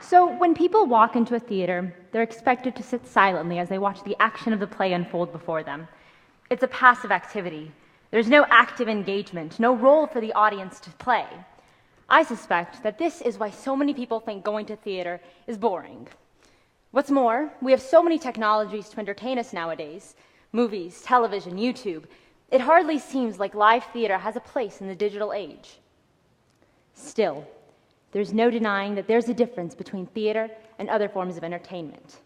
So when people walk into a theater, they're expected to sit silently as they watch the action of the play unfold before them. It's a passive activity. There's no active engagement, no role for the audience to play. I suspect that this is why so many people think going to theater is boring. What's more, we have so many technologies to entertain us nowadays: movies, television, YouTube. It hardly seems like live theater has a place in the digital age. Still, there's no denying that there's a difference between theater and other forms of entertainment.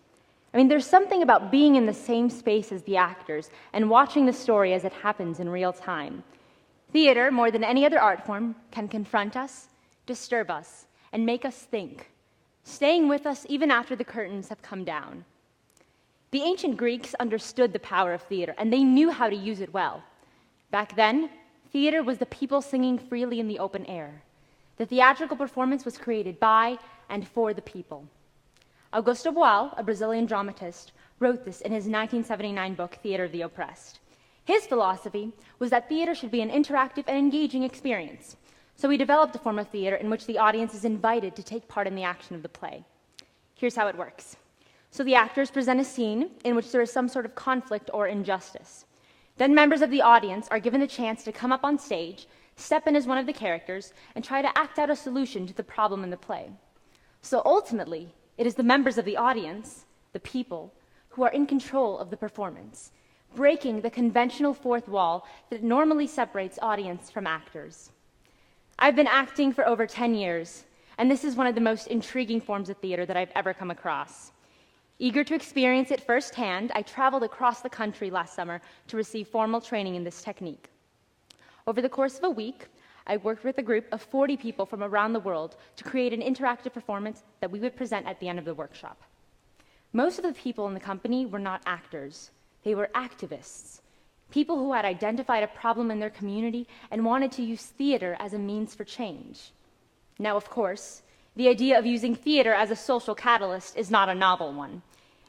I mean, there's something about being in the same space as the actors and watching the story as it happens in real time. Theater, more than any other art form, can confront us, disturb us, and make us think, staying with us even after the curtains have come down. The ancient Greeks understood the power of theater, and they knew how to use it well. Back then, theater was the people singing freely in the open air. The theatrical performance was created by and for the people. Augusto Boal, a Brazilian dramatist, wrote this in his 1979 book, Theater of the Oppressed. His philosophy was that theater should be an interactive and engaging experience. So he developed a form of theater in which the audience is invited to take part in the action of the play. Here's how it works. So the actors present a scene in which there is some sort of conflict or injustice. Then members of the audience are given the chance to come up on stage, step in as one of the characters, and try to act out a solution to the problem in the play. So ultimately, it is the members of the audience, the people, who are in control of the performance, breaking the conventional fourth wall that normally separates audience from actors. I've been acting for over 10 years, and this is one of the most intriguing forms of theater that I've ever come across. Eager to experience it firsthand, I traveled across the country last summer to receive formal training in this technique. Over the course of a week, I worked with a group of 40 people from around the world to create an interactive performance that we would present at the end of the workshop. Most of the people in the company were not actors. They were activists, people who had identified a problem in their community and wanted to use theater as a means for change. Now, of course, the idea of using theater as a social catalyst is not a novel one.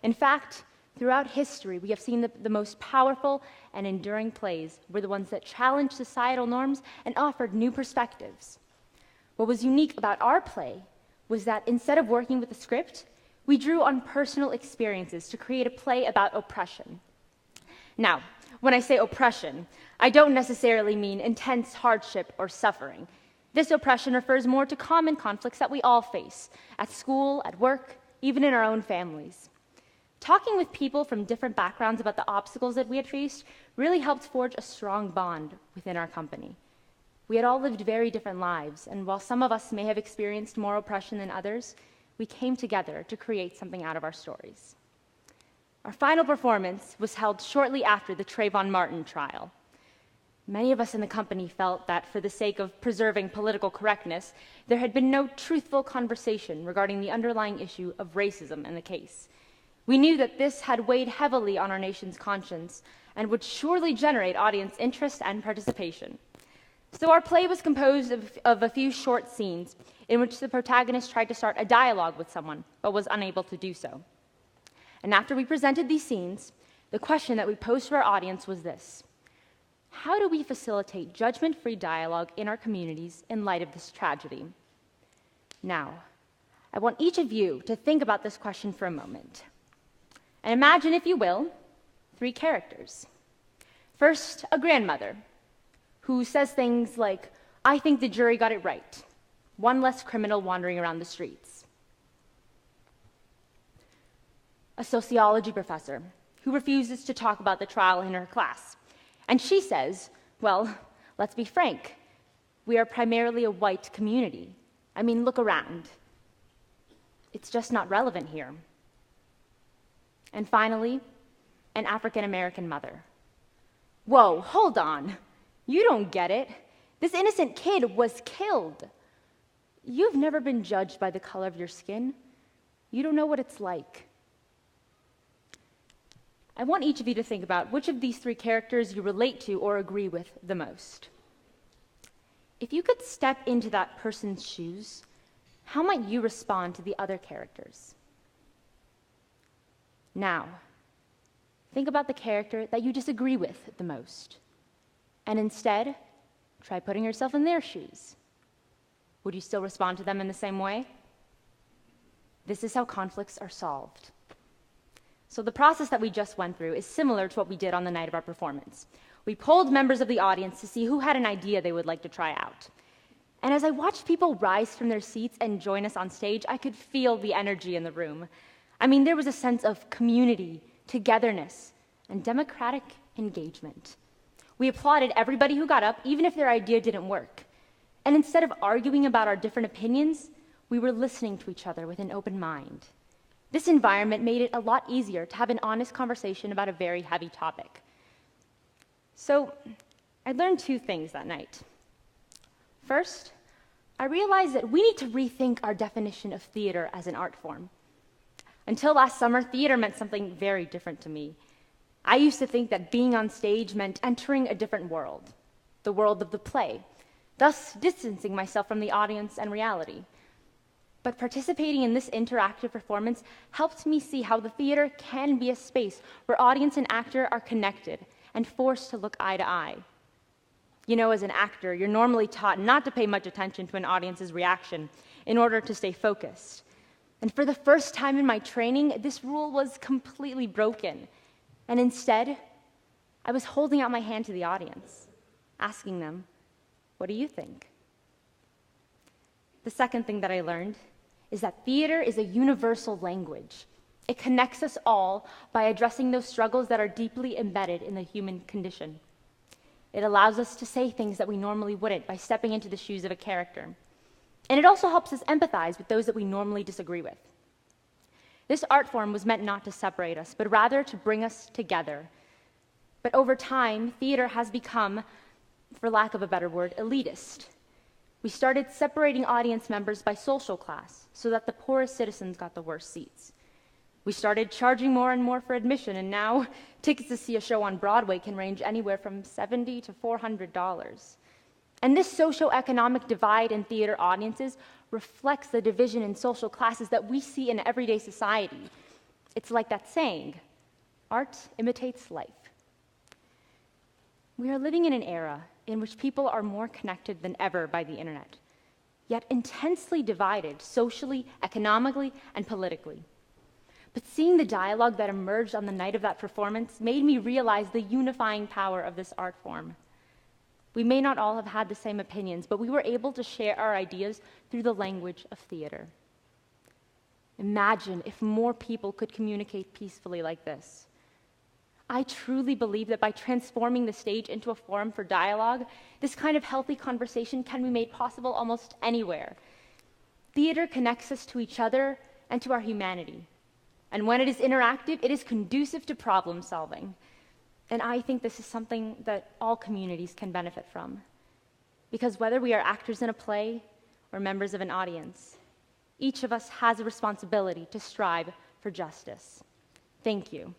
In fact, throughout history, we have seen the most powerful and enduring plays were the ones that challenged societal norms and offered new perspectives. What was unique about our play was that instead of working with a script, we drew on personal experiences to create a play about oppression. Now, when I say oppression, I don't necessarily mean intense hardship or suffering. This oppression refers more to common conflicts that we all face, at school, at work, even in our own families. Talking with people from different backgrounds about the obstacles that we had faced really helped forge a strong bond within our company. We had all lived very different lives, and while some of us may have experienced more oppression than others, we came together to create something out of our stories. Our final performance was held shortly after the Trayvon Martin trial. Many of us in the company felt that for the sake of preserving political correctness, there had been no truthful conversation regarding the underlying issue of racism in the case. We knew that this had weighed heavily on our nation's conscience and would surely generate audience interest and participation. So our play was composed of a few short scenes in which the protagonist tried to start a dialogue with someone, but was unable to do so. And after we presented these scenes, the question that we posed to our audience was this: how do we facilitate judgment-free dialogue in our communities in light of this tragedy? Now, I want each of you to think about this question for a moment. And imagine, if you will, 3 characters. First, a grandmother who says things like, "I think the jury got it right. One less criminal wandering around the streets." A sociology professor who refuses to talk about the trial in her class. And she says, "Well, let's be frank. We are primarily a white community. I mean, look around. It's just not relevant here." And finally, an African-American mother. "Whoa, hold on. You don't get it. This innocent kid was killed. You've never been judged by the color of your skin. You don't know what it's like." I want each of you to think about which of these 3 characters you relate to or agree with the most. If you could step into that person's shoes, how might you respond to the other characters? Now, think about the character that you disagree with the most, and instead, try putting yourself in their shoes. Would you still respond to them in the same way? This is how conflicts are solved. So the process that we just went through is similar to what we did on the night of our performance. We polled members of the audience to see who had an idea they would like to try out. And as I watched people rise from their seats and join us on stage, I could feel the energy in the room. I mean, there was a sense of community, togetherness, and democratic engagement. We applauded everybody who got up, even if their idea didn't work. And instead of arguing about our different opinions, we were listening to each other with an open mind. This environment made it a lot easier to have an honest conversation about a very heavy topic. So I learned two things that night. First, I realized that we need to rethink our definition of theater as an art form. Until last summer, theater meant something very different to me. I used to think that being on stage meant entering a different world, the world of the play, thus distancing myself from the audience and reality. But participating in this interactive performance helped me see how the theater can be a space where audience and actor are connected and forced to look eye to eye. You know, as an actor, you're normally taught not to pay much attention to an audience's reaction in order to stay focused. And for the first time in my training, this rule was completely broken. And instead, I was holding out my hand to the audience, asking them, "What do you think?" The second thing that I learned is that theater is a universal language. It connects us all by addressing those struggles that are deeply embedded in the human condition. It allows us to say things that we normally wouldn't by stepping into the shoes of a character. And it also helps us empathize with those that we normally disagree with. This art form was meant not to separate us, but rather to bring us together. But over time, theater has become, for lack of a better word, elitist. We started separating audience members by social class so that the poorest citizens got the worst seats. We started charging more and more for admission, and now tickets to see a show on Broadway can range anywhere from $70 to $400. And this socioeconomic divide in theater audiences reflects the division in social classes that we see in everyday society. It's like that saying, art imitates life. We are living in an era in which people are more connected than ever by the internet, yet intensely divided socially, economically, and politically. But seeing the dialogue that emerged on the night of that performance made me realize the unifying power of this art form. We may not all have had the same opinions, but we were able to share our ideas through the language of theater. Imagine if more people could communicate peacefully like this. I truly believe that by transforming the stage into a forum for dialogue, this kind of healthy conversation can be made possible almost anywhere. Theater connects us to each other and to our humanity. And when it is interactive, it is conducive to problem solving. And I think this is something that all communities can benefit from. Because whether we are actors in a play or members of an audience, each of us has a responsibility to strive for justice. Thank you.